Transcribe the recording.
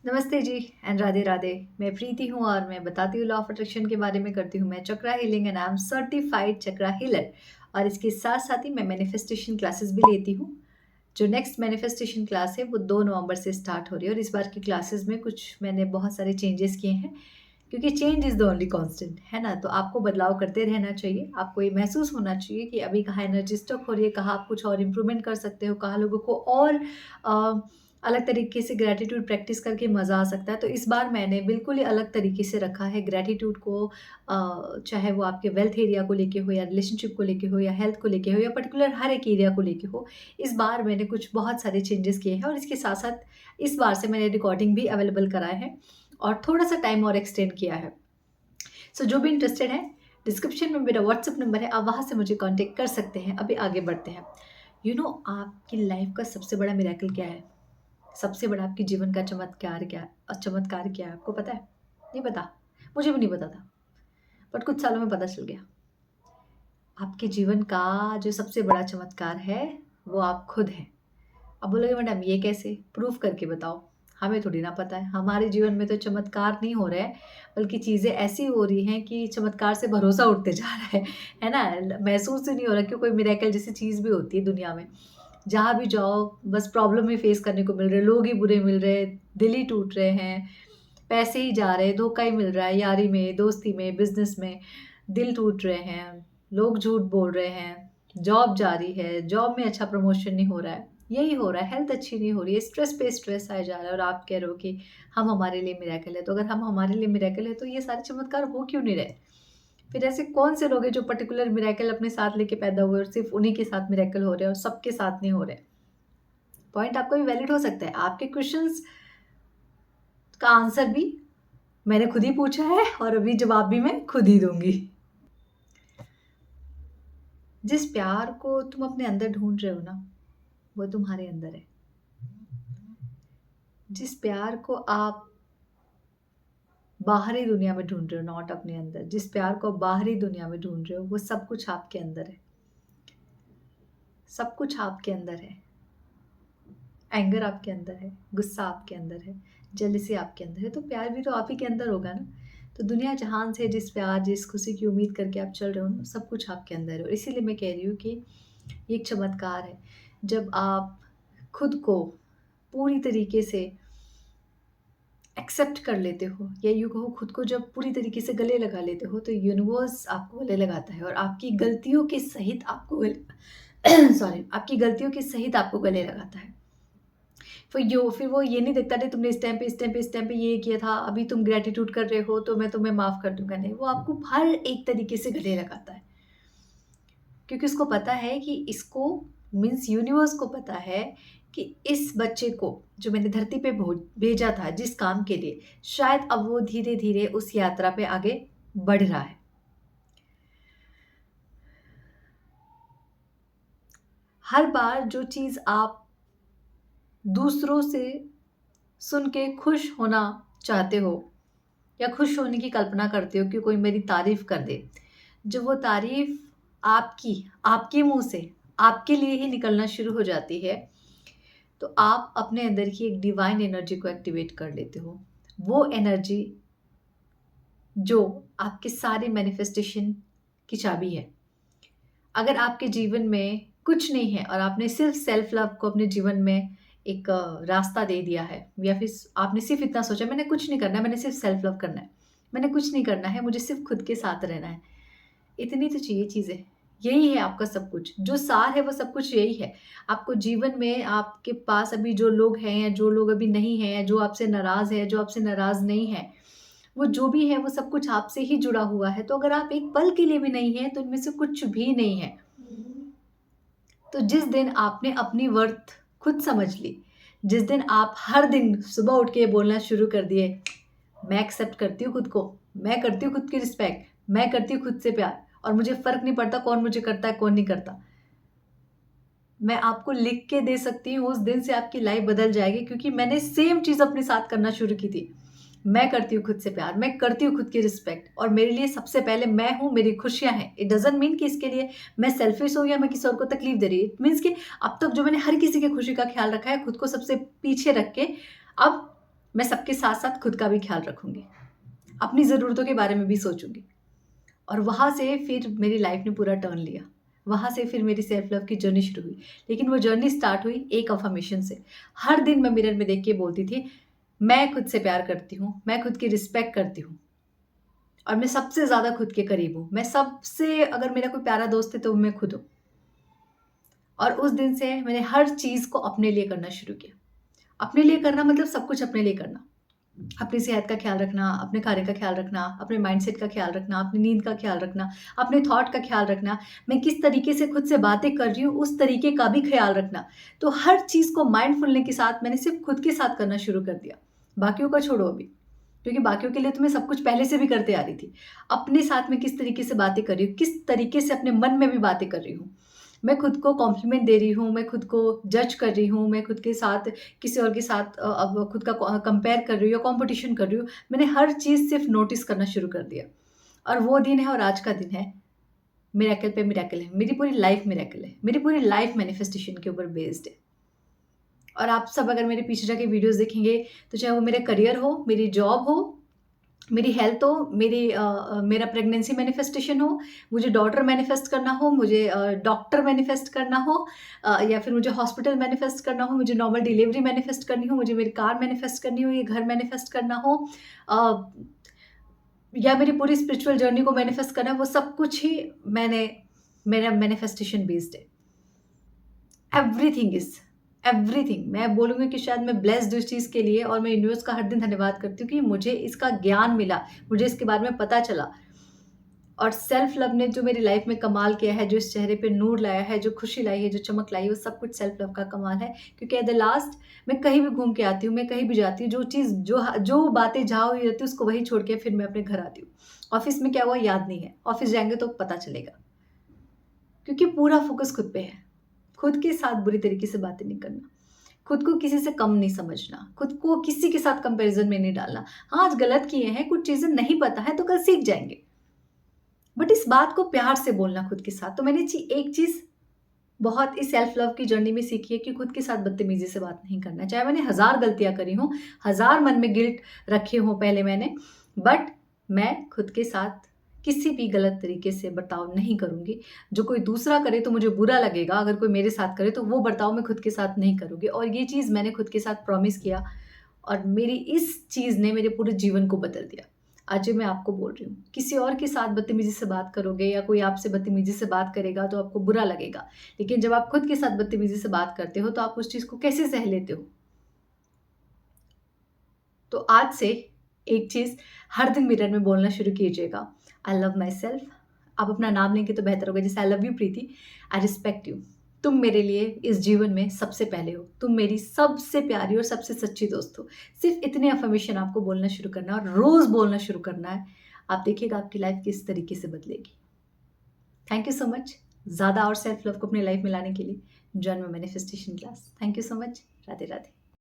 नमस्ते जी एंड राधे राधे। मैं प्रीति हूँ और मैं बताती हूँ लॉ ऑफ अट्रैक्शन के बारे में। करती हूँ मैं chakra healing and I am certified chakra healer. और इसके साथ साथ ही मैं मैनिफेस्टेशन क्लासेस भी लेती हूँ। जो नेक्स्ट मैनिफेस्टेशन क्लास है वो 2 नवंबर से स्टार्ट हो रही है और इस बार की क्लासेस में कुछ मैंने बहुत सारे चेंजेस किए हैं, क्योंकि change is the only constant है ना। तो आपको बदलाव करते रहना चाहिए। आपको ये महसूस होना चाहिए कि अभी कहाँ एनर्जी स्टक हो रही है, कहाँ आप कुछ और इम्प्रूवमेंट कर सकते हो, कहाँ लोगों को और अलग तरीके से ग्रैटिट्यूड प्रैक्टिस करके मज़ा आ सकता है। तो इस बार मैंने बिल्कुल ही अलग तरीके से रखा है ग्रैटिट्यूड को। चाहे वो आपके वेल्थ एरिया को लेके हो या रिलेशनशिप को लेके हो या हेल्थ को लेके हो या पर्टिकुलर हर एक एरिया को लेके हो। इस बार मैंने कुछ बहुत सारे चेंजेस किए हैं और इसके साथ-साथ इस बार से मैंने रिकॉर्डिंग भी अवेलेबल कराए हैं और थोड़ा-सा टाइम और एक्सटेंड किया है। सो जो भी इंटरेस्टेड है, डिस्क्रिप्शन में मेरा व्हाट्सएप नंबर है, आप वहाँ से मुझे कॉन्टैक्ट कर सकते हैं। अभी आगे बढ़ते हैं। आपकी लाइफ का सबसे बड़ा मिरेकल क्या है? सबसे बड़ा आपके जीवन का चमत्कार क्या है, आपको पता है? नहीं पता? मुझे भी नहीं पता था, बट कुछ सालों में पता चल गया। आपके जीवन का जो सबसे बड़ा चमत्कार है, वो आप खुद हैं। अब बोलोगे मैडम ये कैसे? प्रूफ करके बताओ। हमें थोड़ी ना पता है। हमारे जीवन में तो चमत्कार नहीं हो रहे हैं, बल्कि चीज़ें ऐसी हो रही हैं कि चमत्कार से भरोसा उठते जा रहा है ना? महसूस ही नहीं हो रहा कि कोई मिरेकल जैसी चीज़ भी होती है दुनिया में। जहाँ भी जाओ बस प्रॉब्लम ही फेस करने को मिल रहे हैं, लोग ही बुरे मिल रहे हैं, दिल ही टूट रहे हैं, पैसे ही जा रहे हैं, धोखा ही मिल रहा है, यारी में, दोस्ती में, बिज़नेस में दिल टूट रहे हैं, लोग झूठ बोल रहे हैं, जॉब जा रही है, जॉब में अच्छा प्रमोशन नहीं हो रहा है, यही हो रहा है, हेल्थ अच्छी नहीं हो रही है, स्ट्रेस पे स्ट्रेस आए जा रहा है और आप कह रहे हो कि हम हमारे लिए मिरेकल है। तो अगर हम हमारे लिए मिरेकल है तो ये सारे चमत्कार हो क्यों नहीं रहे? फिर ऐसे कौन से लोग हैं जो पर्टिकुलर मिरेकल अपने साथ लेके पैदा हुए और सिर्फ़ उन्हीं के साथ मिरेकल हो रहे हैं और सबके साथ नहीं हो रहे? पॉइंट आपका भी वैलिड हो सकता है। आपके क्वेश्चंस का आंसर भी मैंने खुद ही पूछा है और अभी जवाब भी मैं खुद ही दूँगी। जिस प्यार को तुम अपने अंदर ढूँढ रहे हो ना, वो तुम्हारे अंदर है। जिस प्यार को आप बाहरी दुनिया में ढूँढ रहे हो, नॉट अपने अंदर, जिस प्यार को आप बाहरी दुनिया में ढूँढ रहे हो, वो सब कुछ आपके अंदर है। सब कुछ आपके अंदर है। एंगर आपके अंदर है, गुस्सा आपके अंदर है, जेलसी आपके अंदर है, तो प्यार भी तो आप ही के अंदर होगा ना। तो दुनिया जहान से जिस प्यार, जिस खुशी की उम्मीद करके आप चल रहे हो ना, सब कुछ आपके अंदर है और इसीलिए मैं कह रही हूँ कि ये एक चमत्कार है। जब आप खुद को पूरी तरीके से एक्सेप्ट कर लेते हो या यूँ कहो खुद को जब पूरी तरीके से गले लगा लेते हो, तो यूनिवर्स आपको गले लगाता है और आपकी गलतियों के सहित आपको गले सॉरी आपकी गलतियों के सहित आपको गले लगाता है। फिर वो ये नहीं देखता, नहीं तुमने इस टाइम पे ये किया था, अभी तुम ग्रैटिट्यूड कर रहे हो तो मैं तुम्हें माफ़ कर दूँगा, नहीं, वो आपको हर एक तरीके से गले लगाता है। क्योंकि उसको पता है कि इसको मीन्स यूनिवर्स को पता है कि इस बच्चे को जो मैंने धरती पे भेजा था जिस काम के लिए, शायद अब वो धीरे-धीरे उस यात्रा पे आगे बढ़ रहा है। हर बार जो चीज़ आप दूसरों से सुन के खुश होना चाहते हो या खुश होने की कल्पना करते हो कि कोई मेरी तारीफ़ कर दे, जब वो तारीफ़ आपके मुँह से आपके लिए ही निकलना शुरू हो जाती है, तो आप अपने अंदर की एक डिवाइन एनर्जी को एक्टिवेट कर लेते हो। वो एनर्जी जो आपके सारे मैनिफेस्टेशन की चाबी है। अगर आपके जीवन में कुछ नहीं है और आपने सिर्फ़ सेल्फ लव को अपने जीवन में एक रास्ता दे दिया है या फिर आपने सिर्फ़ इतना सोचा मैंने कुछ नहीं करना है, मैंने सिर्फ़ सेल्फ लव करना है। मैंने कुछ नहीं करना है, मुझे सिर्फ़ खुद के साथ रहना है। इतनी तो चाहिए चीज़ें। यही है आपका सब कुछ। जो सार है वो सब कुछ यही है। आपको जीवन में आपके पास अभी जो लोग हैं या जो लोग अभी नहीं हैं या जो आपसे नाराज़ है, जो आपसे नाराज़ नहीं है, वो जो भी है वो सब कुछ आपसे ही जुड़ा हुआ है। तो अगर आप एक पल के लिए भी नहीं हैं, तो इनमें से कुछ भी नहीं है। तो जिस दिन आपने अपनी वर्थ खुद समझ ली, जिस दिन आप हर दिन सुबह उठ के बोलना शुरू कर दिए, मैं एक्सेप्ट करती हूँ खुद को, मैं करती हूँ खुद की रिस्पेक्ट, मैं करती हूँ खुद से प्यार और मुझे फ़र्क नहीं पड़ता कौन मुझे करता है, कौन नहीं करता। मैं आपको लिख के दे सकती हूँ, उस दिन से आपकी लाइफ़ बदल जाएगी क्योंकि मैंने सेम चीज़ अपने साथ करना शुरू की थी। मैं करती हूँ खुद से प्यार, मैं करती हूँ खुद की रिस्पेक्ट और मेरे लिए सबसे पहले मैं हूँ, मेरी खुशियाँ हैं। इट डज़न्ट मीन कि इसके लिए मैं सेल्फिश हूँ या मैं किसी और को तकलीफ़ दे रही हूँ। इट मीन्स कि अब तक जो मैंने हर किसी की खुशी का ख़्याल रखा है, खुद को सबसे पीछे रख के, अब मैं सबके साथ-साथ खुद का भी ख़्याल रखूँगी। अपनी ज़रूरतों के बारे में भी सोचूँगी। और वहाँ से फिर मेरी लाइफ़ ने पूरा टर्न लिया। वहाँ से फिर मेरी सेल्फ लव की जर्नी शुरू हुई। लेकिन वो जर्नी स्टार्ट हुई एक अफ़र्मेशन से। हर दिन मैं मिरर में देख के बोलती थी, मैं खुद से प्यार करती हूँ, मैं खुद की रिस्पेक्ट करती हूँ और मैं सबसे ज़्यादा खुद के करीब हूँ। मैं सबसे अगर मेरा कोई प्यारा दोस्त है तो वो मैं खुद हूँ। और उस दिन से मैंने हर चीज़ को अपने लिए करना शुरू किया। अपने लिए करना मतलब सब कुछ अपने लिए करना। अपनी सेहत का ख़्याल रखना, अपने खाने का ख़्याल रखना, अपने माइंडसेट का ख़्याल रखना, अपनी नींद का ख़्याल रखना, अपने थॉट का ख़्याल रखना, मैं किस तरीके से खुद से बातें कर रही हूँ, उस तरीके का भी ख़्याल रखना। तो हर चीज़ को माइंडफुलनेस के साथ मैंने सिर्फ़ खुद के साथ करना शुरू कर दिया। बाकियों का छोड़ो अभी, क्योंकि बाकियों के लिए तो मैं सब कुछ पहले से भी करते आ रही थी। अपने साथ में किस तरीके से बातें कर रही हूँ, किस तरीके से अपने मन में भी बातें कर रही हूँ। मैं खुद को कॉम्प्लीमेंट दे रही हूँ, मैं खुद को जज कर रही हूँ, मैं खुद के साथ किसी और के साथ अब खुद का कंपेयर कर रही हूँ या कॉम्पिटिशन कर रही हूँ। मैंने हर चीज़ सिर्फ़ नोटिस करना शुरू कर दिया और वो दिन है और आज का दिन है, मिरेकल पे मिरेकल है। मेरी पूरी लाइफ़ मिरेकल है। मेरी पूरी लाइफ़ मैनिफेस्टेशन के ऊपर बेस्ड है और आप सब अगर मेरे पीछे जाके वीडियोज़ देखेंगे, तो चाहे वो मेरा करियर हो, मेरी जॉब हो, मेरी हेल्थ हो, मेरा प्रेगनेंसी मैनिफेस्टेशन हो, मुझे डॉटर मैनिफेस्ट करना हो, मुझे डॉक्टर मैनिफेस्ट करना हो या फिर मुझे हॉस्पिटल मैनिफेस्ट करना हो, मुझे नॉर्मल डिलीवरी मैनिफेस्ट करनी हो, मुझे मेरी कार मैनिफेस्ट करनी हो, ये घर मैनिफेस्ट करना हो अ, या मेरी पूरी स्पिरिचुअल जर्नी को मैनिफेस्ट करना है, वो सब कुछ ही मेरा मैनिफेस्टेशन बेस्ड है। एवरीथिंग इज़ एवरीथिंग मैं बोलूँगी कि शायद मैं ब्लेस्ड हूँ इस चीज़ के लिए और मैं यूनिवर्स का हर दिन धन्यवाद करती हूँ कि मुझे इसका ज्ञान मिला, मुझे इसके बारे में पता चला और सेल्फ लव ने जो मेरी लाइफ में कमाल किया है, जो इस चेहरे पे नूर लाया है, जो खुशी लाई है, जो चमक लाई है, वो सब कुछ सेल्फ लव का कमाल है। क्योंकि एट द लास्ट मैं कहीं भी घूम के आती हूँ, मैं कहीं भी जाती हूँ, जो चीज़ जो बातें जहाँ हुई रहती है उसको वहीं छोड़ के फिर मैं अपने घर आती हूँ। ऑफ़िस में क्या हुआ याद नहीं है, ऑफ़िस जाएँगे तो पता चलेगा। क्योंकि पूरा फ़ोकस खुद पे है। खुद के साथ बुरी तरीके से बातें नहीं करना, खुद को किसी से कम नहीं समझना, खुद को किसी के साथ कंपैरिज़न में नहीं डालना। हाँ, आज गलत किए हैं, कुछ चीज़ें नहीं पता है तो कल सीख जाएँगे। बट इस बात को प्यार से बोलना खुद के साथ। तो मैंने एक चीज़ बहुत इस सेल्फ लव की जर्नी में सीखी है कि खुद के साथ बदतमीज़ी से बात नहीं करना। चाहे मैंने हज़ार गलतियाँ करी हों, हज़ार मन में गिल्ट रखे हों पहले मैंने, बट मैं खुद के साथ किसी भी गलत तरीके से बर्ताव नहीं करूँगी। जो कोई दूसरा करे तो मुझे बुरा लगेगा, अगर कोई मेरे साथ करे तो वो बर्ताव मैं खुद के साथ नहीं करूँगी और ये चीज़ मैंने खुद के साथ प्रॉमिस किया और मेरी इस चीज़ ने मेरे पूरे जीवन को बदल दिया। आज ये मैं आपको बोल रही हूँ, किसी और के साथ बदतमीज़ी से बात करोगे या कोई आपसे बदतमीज़ी से बात करेगा तो आपको बुरा लगेगा। लेकिन जब आप खुद के साथ बदतमीज़ी से बात करते हो तो आप उस चीज़ को कैसे सह लेते हो? तो आज से एक चीज़ हर दिन मिरर में बोलना शुरू कीजिएगा, आई लव माई सेल्फ। आप अपना नाम लेंगे तो बेहतर होगा, जैसे I love you Preeti, I respect you. तुम मेरे लिए इस जीवन में सबसे पहले हो। तुम मेरी सबसे प्यारी और सबसे सच्ची दोस्त हो। सिर्फ़ इतने अफ़र्मेशन आपको बोलना शुरू करना है और रोज़ बोलना शुरू करना है। आप देखिएगा आपकी लाइफ़ किस तरीके से बदलेगी। Thank you so much. ज़्यादा और सेल्फ लव को अपनी लाइफ़ में लाने के लिए join my manifestation class. Thank you so much. Radhe, Radhe.